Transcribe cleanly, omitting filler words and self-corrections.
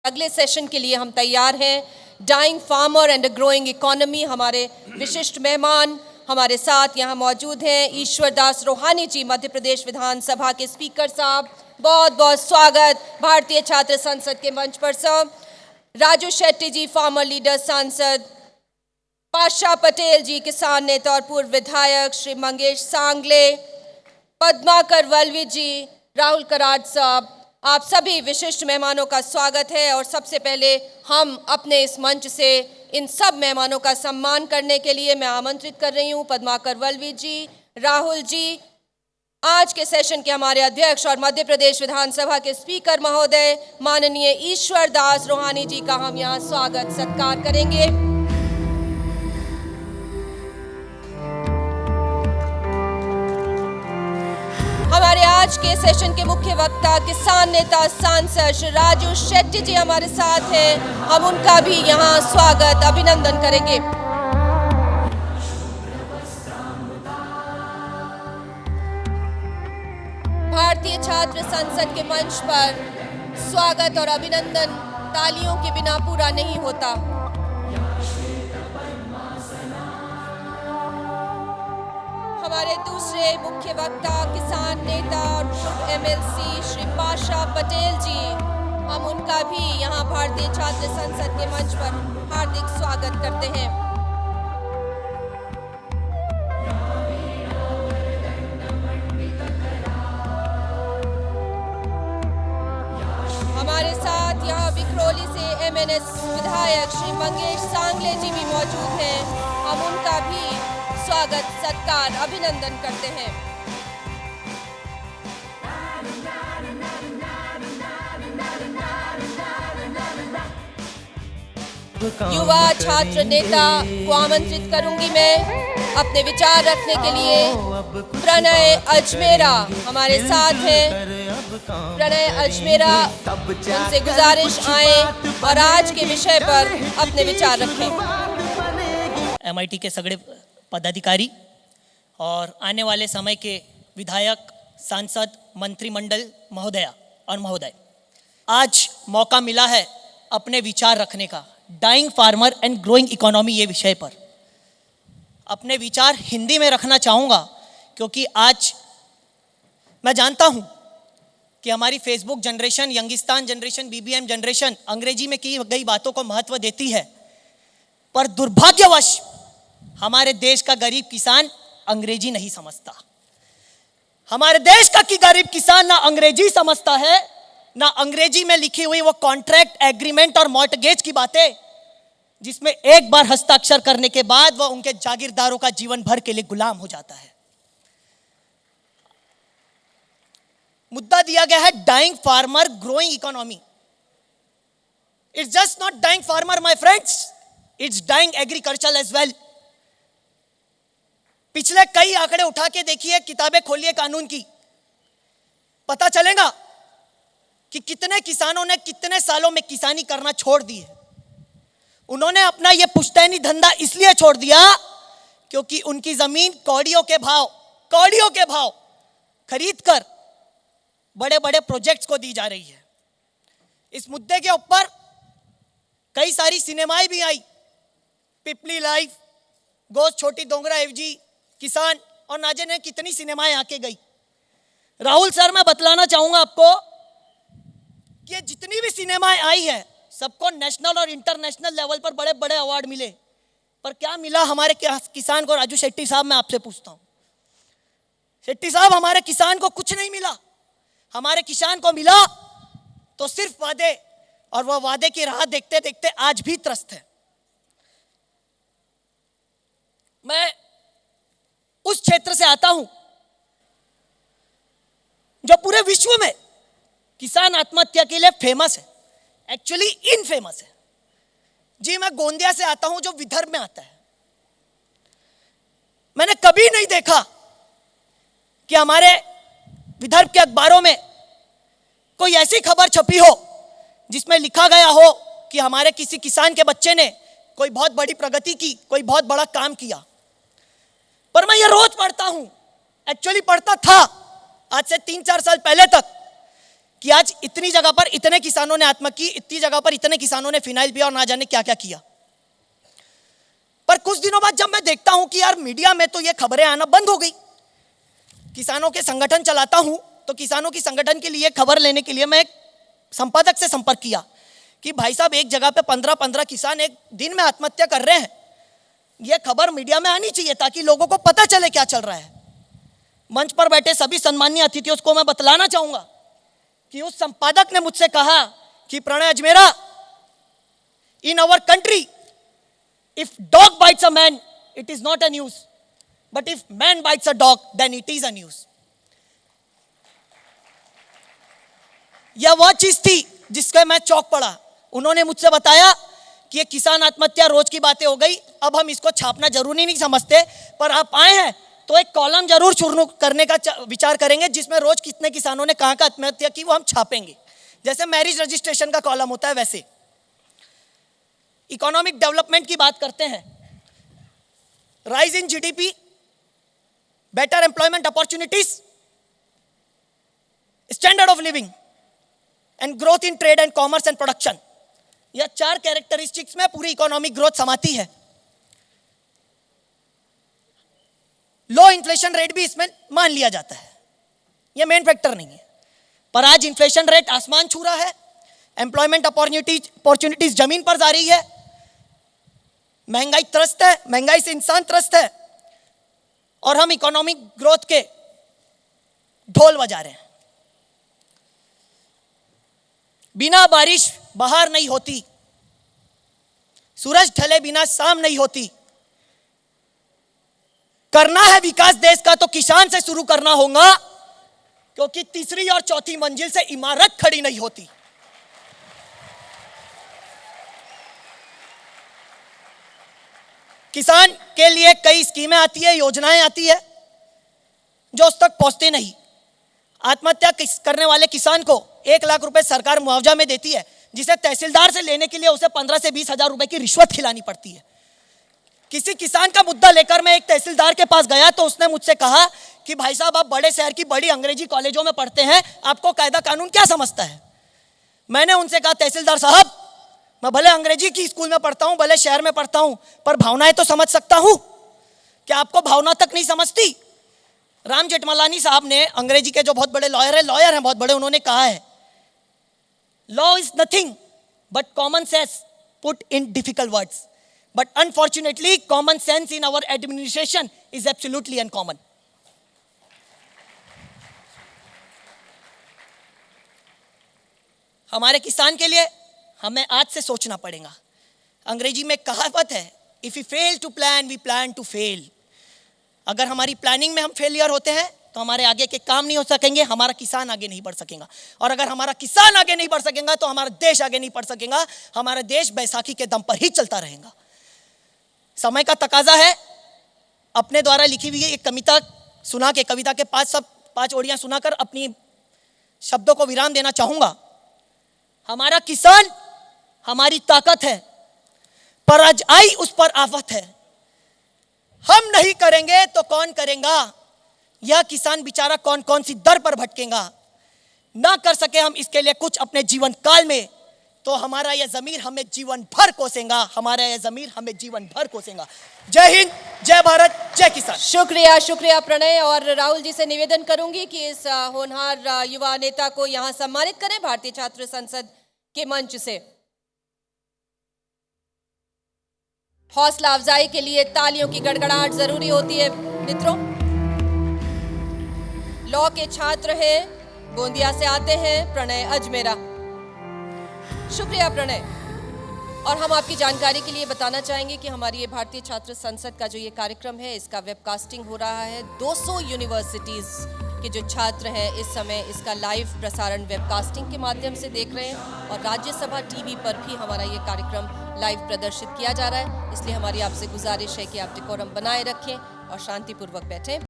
अगले सेशन के लिए हम तैयार हैं। Dying farmer and a growing economy, हमारे विशिष्ट मेहमान हमारे साथ यहाँ मौजूद हैं। ईश्वर दास रोहानी जी, मध्य प्रदेश विधानसभा के स्पीकर साहब, बहुत बहुत स्वागत भारतीय छात्र संसद के मंच पर सर। राजू शेट्टी जी, फार्मर लीडर सांसद, पाशा पटेल जी, किसान नेता और पूर्व विधायक, श्री मंगेश सांगले, पद्माकर वल्लवी जी, राहुल कराड़ साहब, आप सभी विशिष्ट मेहमानों का स्वागत है। और सबसे पहले हम अपने इस मंच से इन सब मेहमानों का सम्मान करने के लिए मैं आमंत्रित कर रही हूं पद्माकर वल्लवी जी, राहुल जी, आज के सेशन के हमारे अध्यक्ष और मध्य प्रदेश विधानसभा के स्पीकर महोदय माननीय ईश्वर दास रोहानी जी का हम यहाँ स्वागत सत्कार करेंगे। हमारे आज के सेशन के मुख्य वक्ता किसान नेता सांसद श्री राजू शेट्टी जी हमारे साथ हैं, हम उनका भी यहाँ स्वागत अभिनंदन करेंगे। भारतीय छात्र संसद के मंच पर स्वागत और अभिनंदन तालियों के बिना पूरा नहीं होता। हमारे दूसरे मुख्य वक्ता किसान नेता और MLC श्री पाशा पटेल जी, हम उनका भी यहाँ भारतीय छात्र संसद के मंच पर हार्दिक स्वागत करते हैं। हमारे साथ यहाँ विक्रोली से MNS विधायक श्री मंगेश सांगले जी भी मौजूद हैं, हम उनका भी स्वागत सत्कार अभिनंदन करते हैं। युवा छात्र नेता को आमंत्रित करूंगी मैं अपने विचार रखने के लिए। प्रणय अजमेरा हमारे साथ हैं। प्रणय अजमेरा, उनसे गुजारिश आए और आज के विषय पर अपने विचार रखें। MIT के सगड़े पदाधिकारी और आने वाले समय के विधायक, सांसद, मंत्रिमंडल महोदया और महोदय, आज मौका मिला है अपने विचार रखने का। Dying farmer and growing economy ये विषय पर अपने विचार हिंदी में रखना चाहूँगा, क्योंकि आज मैं जानता हूँ कि हमारी Facebook generation, Youngistan generation, BBM generation अंग्रेजी में की गई बातों को महत्व देती है, पर दुर्भाग्यवश हमारे देश का गरीब किसान अंग्रेजी नहीं समझता। हमारे देश का कि गरीब किसान ना अंग्रेजी समझता है, ना अंग्रेजी में लिखी हुई वो कॉन्ट्रैक्ट, एग्रीमेंट और मॉर्टगेज की बातें, जिसमें एक बार हस्ताक्षर करने के बाद वह उनके जागीरदारों का जीवन भर के लिए गुलाम हो जाता है। मुद्दा दिया गया है dying farmer growing economy. It's just not dying farmer my friends, it's dying agriculture as well. पिछले कई आंकड़े उठा के देखिए, किताबें खोलिए कानून की, पता चलेगा कि कितने किसानों ने कितने सालों में किसानी करना छोड़ दी है। उन्होंने अपना यह पुश्तैनी धंधा इसलिए छोड़ दिया क्योंकि उनकी जमीन कौड़ियों के भाव खरीद कर बड़े बड़े प्रोजेक्ट्स को दी जा रही है। इस मुद्दे के ऊपर कई सारी सिनेमाएं भी आई, पिपली लाइव, गोश्त छोटी डोंगरा एवजी, किसान और ना जाने कितनी सिनेमाएं आके गई। राहुल सर, मैं बतलाना चाहूंगा आपको कि ये जितनी भी सिनेमाएं आई है, सबको नेशनल और इंटरनेशनल लेवल पर बड़े बड़े अवार्ड मिले, पर क्या मिला हमारे किसान को? राजू शेट्टी साहब, मैं आपसे पूछता हूं, शेट्टी साहब, हमारे किसान को कुछ नहीं मिला। हमारे किसान को मिला तो सिर्फ वादे, और वह वादे की राह देखते देखते आज भी त्रस्त है। मैं उस क्षेत्र से आता हूं जो पूरे विश्व में किसान आत्महत्या के लिए फेमस है, एक्चुअली इनफेमस है। जी, मैं गोंदिया से आता हूं जो विदर्भ में आता है। मैंने कभी नहीं देखा कि हमारे विदर्भ के अखबारों में कोई ऐसी खबर छपी हो जिसमें लिखा गया हो कि हमारे किसी किसान के बच्चे ने कोई बहुत बड़ी प्रगति की, कोई बहुत बड़ा काम किया। पर मैं ये रोज पढ़ता हूं, एक्चुअली पढ़ता था आज से 3-4 साल पहले तक, कि आज इतनी जगह पर इतने किसानों ने आत्महत्या की, इतनी जगह पर इतने किसानों ने फिनाइल पिया और ना जाने क्या क्या किया। पर कुछ दिनों बाद जब मैं देखता हूं कि यार मीडिया में तो ये खबरें आना बंद हो गई, किसानों के संगठन चलाता हूं तो किसानों की संगठन के लिए खबर लेने के लिए मैं एक संपादक से संपर्क किया कि भाई साहब एक जगह पे 15-15 किसान एक दिन में आत्महत्या कर रहे हैं, यह खबर मीडिया में आनी चाहिए ताकि लोगों को पता चले क्या चल रहा है। मंच पर बैठे सभी सम्मानीय अतिथियों को मैं बतलाना चाहूंगा कि उस संपादक ने मुझसे कहा कि Pranay Ajmera, in our country if dog bites a man it is not a news, but if man bites a dog then it is a news. यह वह चीज थी जिसके मैं चौंक पड़ा। उन्होंने मुझसे बताया कि ये किसान आत्महत्या रोज की बातें हो गई, अब हम इसको छापना जरूरी नहीं समझते, पर आप आए हैं तो एक कॉलम जरूर शुरू करने का विचार करेंगे जिसमें रोज कितने किसानों ने कहां कहां आत्महत्या की वो हम छापेंगे। जैसे मैरिज रजिस्ट्रेशन का कॉलम होता है वैसे। इकोनॉमिक डेवलपमेंट की बात करते हैं, rise in GDP, better employment opportunities, standard of living and growth in trade and commerce and production. यह 4 कैरेक्टरिस्टिक्स में पूरी इकोनॉमिक ग्रोथ समाती है। लो इन्फ्लेशन रेट भी इसमें मान लिया जाता है, यह मेन फैक्टर नहीं है। पर आज इन्फ्लेशन रेट आसमान छू रहा है, एम्प्लॉयमेंट अपॉर्चुनिटीज जमीन पर जा रही है, महंगाई त्रस्त है, महंगाई से इंसान त्रस्त है, और हम इकोनॉमिक ग्रोथ के ढोल बजा रहे हैं। बिना बारिश बहार नहीं होती, सूरज ढले बिना शाम नहीं होती। करना है विकास देश का तो किसान से शुरू करना होगा, क्योंकि तीसरी और चौथी मंजिल से इमारत खड़ी नहीं होती। किसान के लिए कई स्कीमें आती है, योजनाएं आती है जो उस तक पहुंचते नहीं। आत्महत्या करने वाले किसान को 1 लाख रुपए सरकार मुआवजा में देती है, जिसे तहसीलदार से लेने के लिए उसे 15 से 20 हजार रुपए की रिश्वत खिलानी पड़ती है। किसी किसान का मुद्दा लेकर मैं एक तहसीलदार के पास गया तो उसने मुझसे कहा कि भाई साहब आप बड़े शहर की बड़ी अंग्रेजी कॉलेजों में पढ़ते हैं, आपको कायदा कानून क्या समझता है। मैंने उनसे कहा तहसीलदार साहब, मैं भले अंग्रेजी की स्कूल में पढ़ता हूं, भले शहर में पढ़ता हूं, पर भावनाएं तो समझ सकता हूं। क्या आपको भावना तक नहीं समझती। राम जेठमलानी साहब ने, अंग्रेजी के जो बहुत बड़े लॉयर हैं बहुत बड़े, उन्होंने कहा है law is nothing but common sense put in difficult words, but unfortunately common sense in our administration is absolutely uncommon. हमारे किसान के लिए हमें आज से सोचना पड़ेगा। अंग्रेजी में कहावत है, if you fail to plan we plan to fail. अगर हमारी प्लानिंग में हम फेलियर होते हैं तो हमारे आगे के काम नहीं हो सकेंगे, हमारा किसान आगे नहीं बढ़ सकेगा, और अगर हमारा किसान आगे नहीं बढ़ सकेगा तो हमारा देश आगे नहीं बढ़ सकेगा। हमारा देश बैसाखी के दम पर ही चलता रहेगा। समय का तकाजा है। अपने द्वारा लिखी हुई एक कविता सुना के, कविता के 5 ओड़ियां सुनाकर अपनी शब्दों को विराम देना चाहूंगा। हमारा किसान हमारी ताकत है, पर आज आई उस पर आफत है। हम नहीं करेंगे तो कौन करेगा, यह किसान बेचारा कौन कौन सी दर पर भटकेगा। ना कर सके हम इसके लिए कुछ अपने जीवन काल में, तो हमारा यह जमीर हमें जीवन भर कोसेगा, हमारा यह जमीर हमें जीवन भर कोसेगा। जय हिंद, जय भारत, जय किसान। शुक्रिया, शुक्रिया प्रणय। और राहुल जी से निवेदन करूंगी कि इस होनहार युवा नेता को यहां सम्मानित करें भारतीय छात्र संसद के मंच से। हौसला अफजाई के लिए तालियों की गड़गड़ाहट जरूरी होती है मित्रों। लॉ के छात्र हैं, गोंदिया से आते हैं प्रणय अजमेरा। शुक्रिया प्रणय। और हम आपकी जानकारी के लिए बताना चाहेंगे कि हमारी ये भारतीय छात्र संसद का जो ये कार्यक्रम है, इसका वेबकास्टिंग हो रहा है। 200 यूनिवर्सिटीज़ के जो छात्र हैं इस समय इसका लाइव प्रसारण वेबकास्टिंग के माध्यम से देख रहे हैं, और राज्यसभा टीवी पर भी हमारा ये कार्यक्रम लाइव प्रदर्शित किया जा रहा है। इसलिए हमारी आपसे गुजारिश है कि आप डेकोरम बनाए रखें और शांतिपूर्वक बैठें।